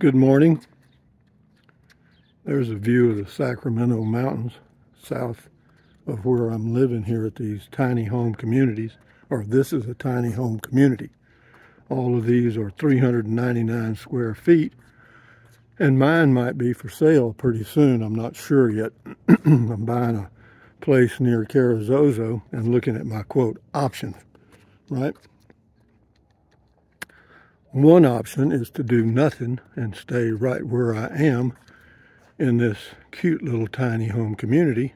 Good morning. There's a view of the Sacramento Mountains south of where I'm living here at these tiny home communities, or this is a tiny home community. All of these are 399 square feet, and mine might be for sale pretty soon. I'm not sure yet. I'm buying a place near Carrizozo and looking at my quote options, right? One option is to do nothing and stay right where I am in this cute little tiny home community.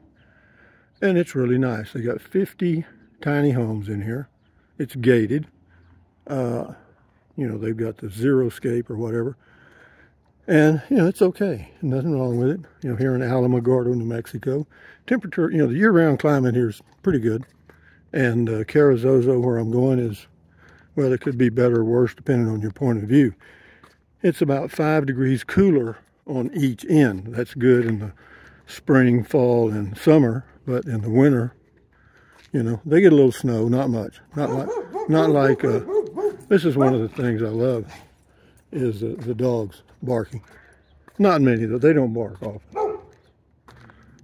And it's really nice. They got 50 tiny homes in here. It's gated. They've got the Xeriscape or whatever. And, it's okay. Nothing wrong with it. Here in Alamogordo, New Mexico. Temperature, the year-round climate here is pretty good. And Carrizozo, where I'm going, is, well, it could be better or worse depending on your point of view. It's about 5 degrees cooler on each end. That's good in the spring, fall, and summer. But in the winter, they get a little snow, not much. Not like this is one of the things I love, is the dogs barking. Not many, though. They don't bark often.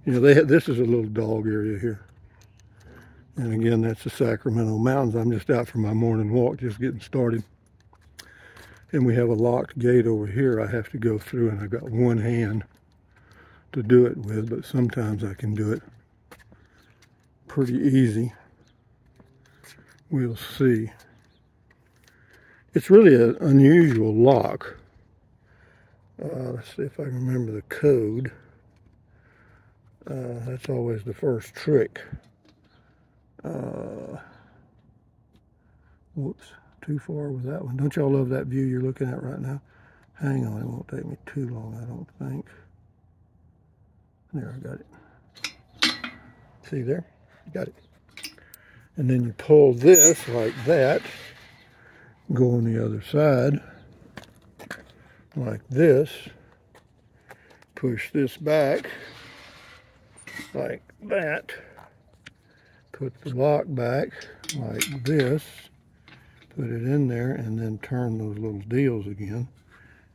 This is a little dog area here. And again, that's the Sacramento Mountains. I'm just out for my morning walk, just getting started. And we have a locked gate over here I have to go through, and I've got one hand to do it with, but sometimes I can do it pretty easy. We'll see. It's really an unusual lock. Let's see if I can remember the code. That's always the first trick. Whoops, too far with that one. Don't y'all love that view you're looking at right now? Hang on, it won't take me too long, I don't think. There, I got it. See there? Got it. And then you pull this like that, go on the other side, like this, push this back, like that, put the lock back like this, put it in there, and then turn those little deals again,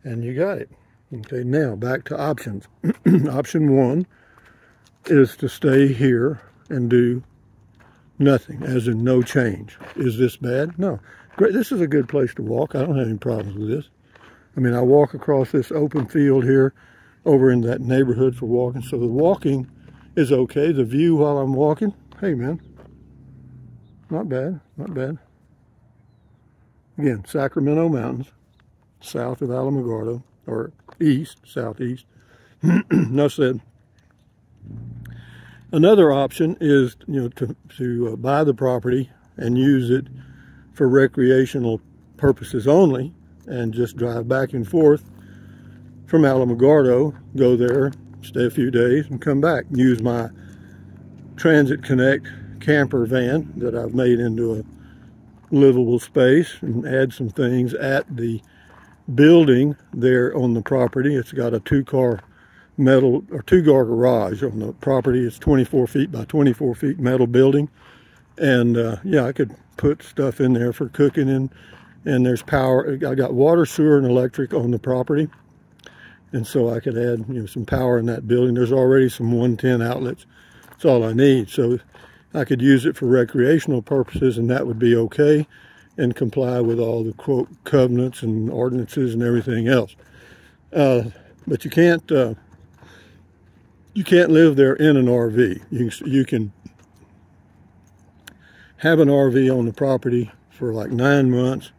and you got it. Okay, now back to options. Option one is to stay here and do nothing, as in no change. Is this bad? No. Great. This is a good place to walk. I don't have any problems with this. I mean, I walk across this open field here over in that neighborhood for walking, so the walking is okay. The view while I'm walking, hey man, not bad, not bad. Again, Sacramento Mountains, south of Alamogordo, or southeast. Enough said. Another option is, to buy the property and use it for recreational purposes only, and just drive back and forth from Alamogordo, go there, stay a few days, and come back. Use my Transit Connect camper van that I've made into a livable space, and add some things at the building there on the property. It's got a two-car garage on the property. It's 24 feet by 24 feet metal building, and I could put stuff in there for cooking, and there's power. I got water, sewer, and electric on the property, and so I could add some power in that building. There's already some 110 outlets. That's all I need. So I could use it for recreational purposes, and that would be okay and comply with all the quote covenants and ordinances and everything else. But you can't live there in an RV. You can have an RV on the property for like 9 months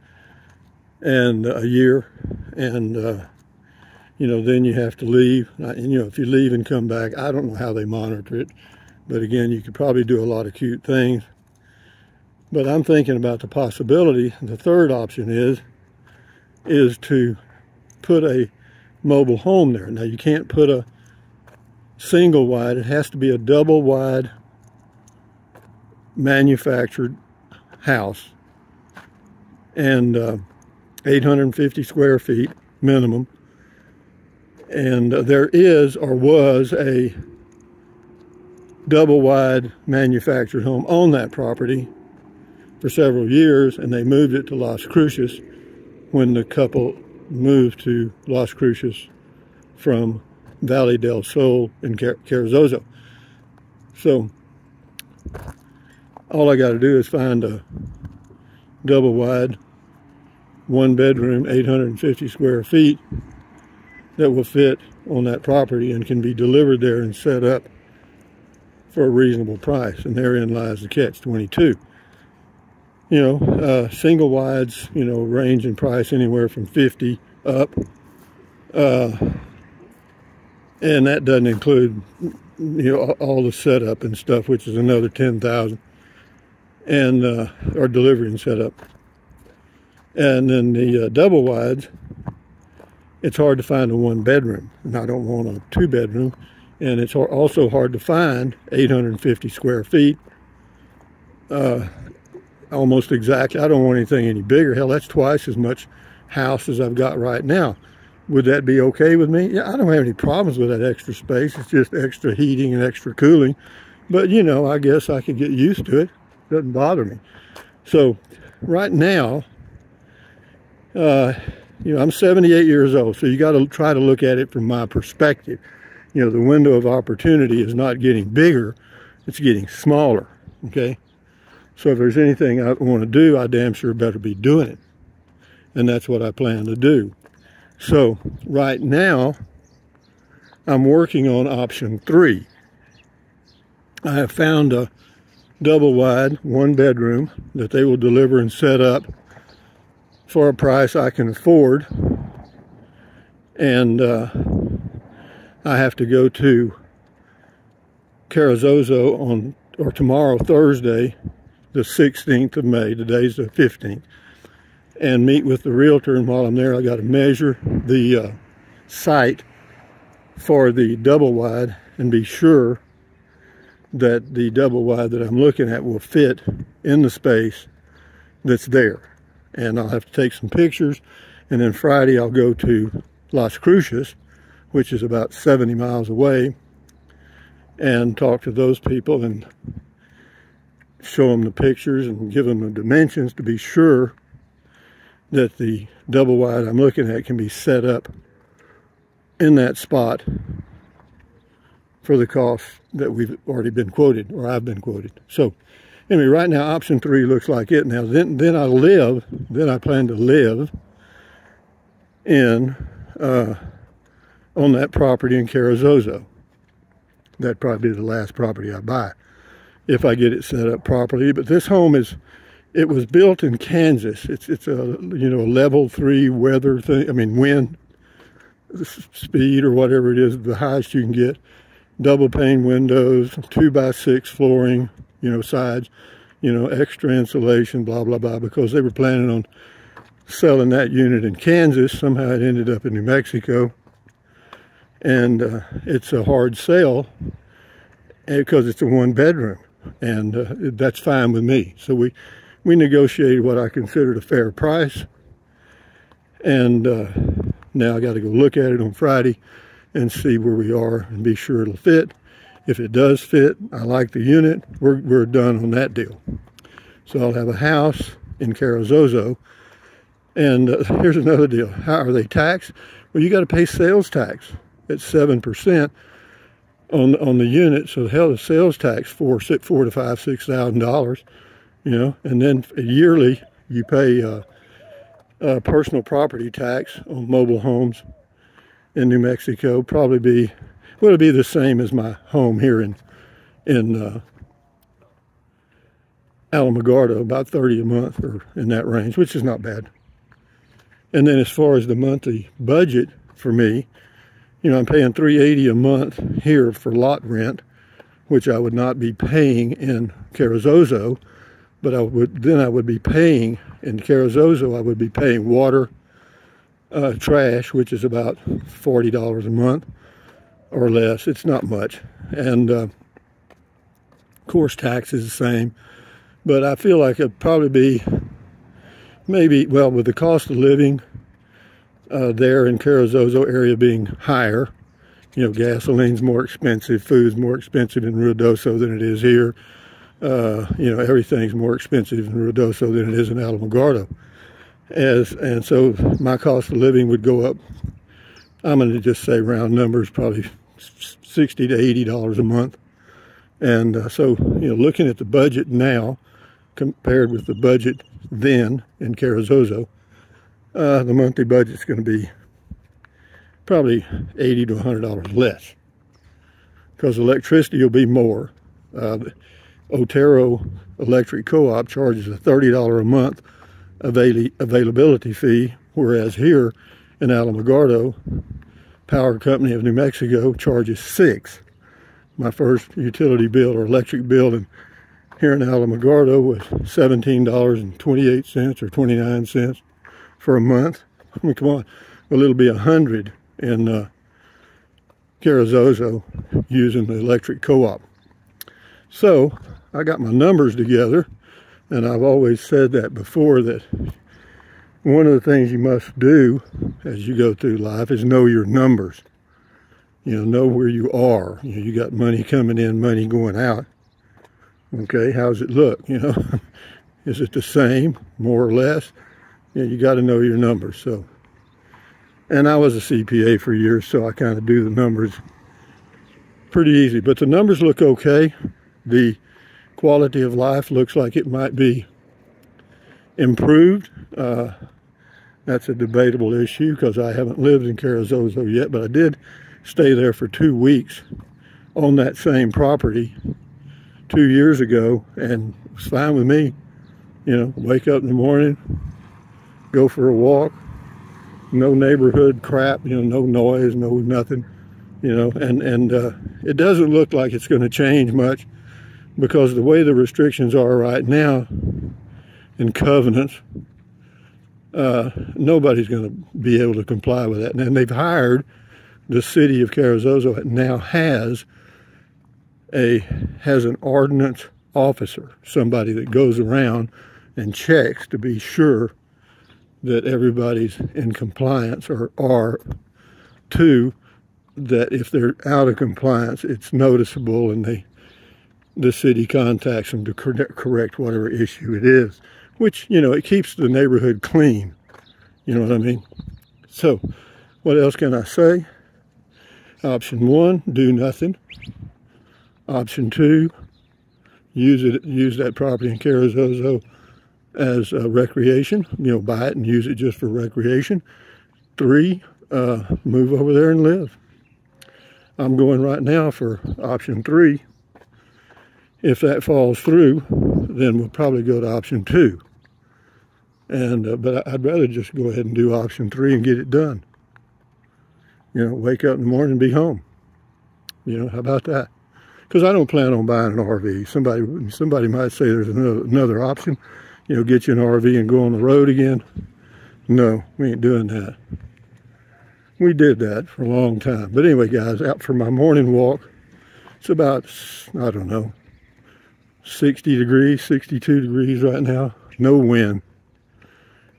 and a year, and then you have to leave. And if you leave and come back, I don't know how they monitor it, but again, you could probably do a lot of cute things. But I'm thinking about the possibility. The third option is to put a mobile home there. Now, you can't put a single wide. It has to be a double wide manufactured house, and 850 square feet minimum. And there is, or was, a double wide manufactured home on that property for several years, and they moved it to Las Cruces when the couple moved to Las Cruces from Valle del Sol in Carrizozo. So all I got to do is find a double wide, 1 bedroom, 850 square feet that will fit on that property and can be delivered there and set up for a reasonable price. And therein lies the catch-22. You know, single wides, you know, range in price anywhere from 50 up. And that doesn't include, you know, all the setup and stuff, which is another $10,000, and our delivery and setup. And then the double wides, it's hard to find a 1 bedroom, and I don't want a 2 bedroom. And it's also hard to find 850 square feet. Almost exactly. I don't want anything any bigger. Hell, that's twice as much house as I've got right now. Would that be okay with me? Yeah, I don't have any problems with that extra space. It's just extra heating and extra cooling. But, you know, I guess I could get used to it. Doesn't bother me. So, right now, you know, I'm 78 years old, so you got to try to look at it from my perspective. You know, the window of opportunity is not getting bigger, it's getting smaller, okay? So if there's anything I want to do, I damn sure better be doing it. And that's what I plan to do. So right now, I'm working on option 3. I have found a double wide, 1 bedroom that they will deliver and set up for a price I can afford. And I have to go to Carrizozo tomorrow, Thursday, the 16th of May. Today's the 15th. And meet with the realtor, and while I'm there, I got to measure the site for the double wide and be sure that the double wide that I'm looking at will fit in the space that's there. And I'll have to take some pictures, and then Friday I'll go to Las Cruces, which is about 70 miles away, and talk to those people and show them the pictures and give them the dimensions to be sure that the double wide I'm looking at can be set up in that spot for the cost that we've already been quoted, or I've been quoted. So anyway, right now option 3 looks like it. Now then I plan to live in on that property in Carrizozo. That'd probably be the last property I buy if I get it set up properly. But this home it was built in Kansas. It's a, you know, a level 3 weather thing. I mean, wind speed or whatever it is, the highest you can get. Double pane windows, 2x6 flooring, you know, sides, you know, extra insulation, blah, blah, blah, because they were planning on selling that unit in Kansas. Somehow it ended up in New Mexico. And it's a hard sell because it's a 1 bedroom. And that's fine with me. So we negotiated what I considered a fair price. And now I got to go look at it on Friday and see where we are and be sure it'll fit. If it does fit, I like the unit, we're done on that deal. So I'll have a house in Carrizozo. And here's another deal. How are they taxed? Well, you got to pay sales tax at 7% on the unit. So hell, the sales tax $4,000 to $5,000 to $6,000, you know. And then yearly you pay personal property tax on mobile homes in New Mexico. It'll be the same as my home here in Alamogordo, about $30 a month or in that range, which is not bad. And then as far as the monthly budget for me, you know, I'm paying $380 a month here for lot rent, which I would not be paying in Carrizozo, but I would be paying in Carrizozo. I would be paying water, trash, which is about $40 a month or less. It's not much. And of course tax is the same, but I feel like it'd probably be maybe, well, with the cost of living there in Carrizozo area being higher, you know, gasoline's more expensive, food's more expensive in Ruidoso than it is here. You know, everything's more expensive in Ruidoso than it is in Alamogordo. and so my cost of living would go up. I'm going to just say round numbers, probably $60 to $80 a month. And so, looking at the budget now compared with the budget then in Carrizozo, the monthly budget's going to be probably $80 to $100 less, because electricity will be more. Otero Electric Co-op charges a $30 a month availability fee, whereas here in Alamogordo, Power Company of New Mexico charges $6. My first utility bill or electric bill here in Alamogordo was $17.28 or 29 cents for a month. I mean, come on. Well, it'll be $100 in Carrizozo using the electric co-op. So I got my numbers together, and I've always said that before, that one of the things you must do as you go through life is know your numbers. Know where you are. You got money coming in, money going out. Okay, how's it look? Is it the same, more or less? You got to know your numbers. So, and I was a CPA for years, so I kind of do the numbers pretty easy. But the numbers look okay. The quality of life looks like it might be improved. That's a debatable issue, because I haven't lived in Carrizozo yet, but I did stay there for 2 weeks on that same property 2 years ago, and it was fine with me. Wake up in the morning, go for a walk, no neighborhood crap, no noise, no nothing, and it doesn't look like it's going to change much, because the way the restrictions are right now and covenants, nobody's going to be able to comply with that. And they've hired, the city of Carrizozo now has an ordinance officer, somebody that goes around and checks to be sure that everybody's in compliance, or are too, that if they're out of compliance, it's noticeable, and the city contacts them to correct whatever issue it is, which, it keeps the neighborhood clean. You know what I mean? So, what else can I say? Option 1, do nothing. Option 2, use that property in Carrizozo as recreation. Buy it and use it just for recreation. 3, move over there and live. I'm going right now for option 3. If that falls through, then we'll probably go to option 2. And but I'd rather just go ahead and do option 3 and get it done. Wake up in the morning and be home. How about that? Because I don't plan on buying an RV. Somebody might say there's another option. Get you an RV and go on the road again. No, we ain't doing that. We did that for a long time. But anyway, guys, out for my morning walk. It's about, I don't know, 60 degrees, 62 degrees right now. No wind.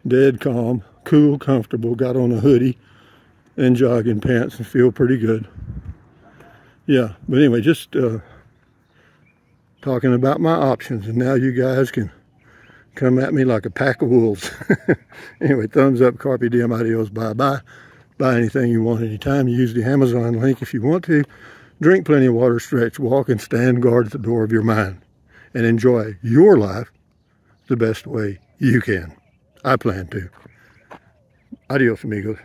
Dead calm, cool, comfortable. Got on a hoodie and jogging pants and feel pretty good. Yeah, but anyway, just talking about my options, and now you guys can come at me like a pack of wolves. Anyway, thumbs up, carpe diem, adios, bye-bye. Buy anything you want anytime. Use the Amazon link if you want to. Drink plenty of water, stretch, walk, and stand guard at the door of your mind. And enjoy your life the best way you can. I plan to. Adios, amigos.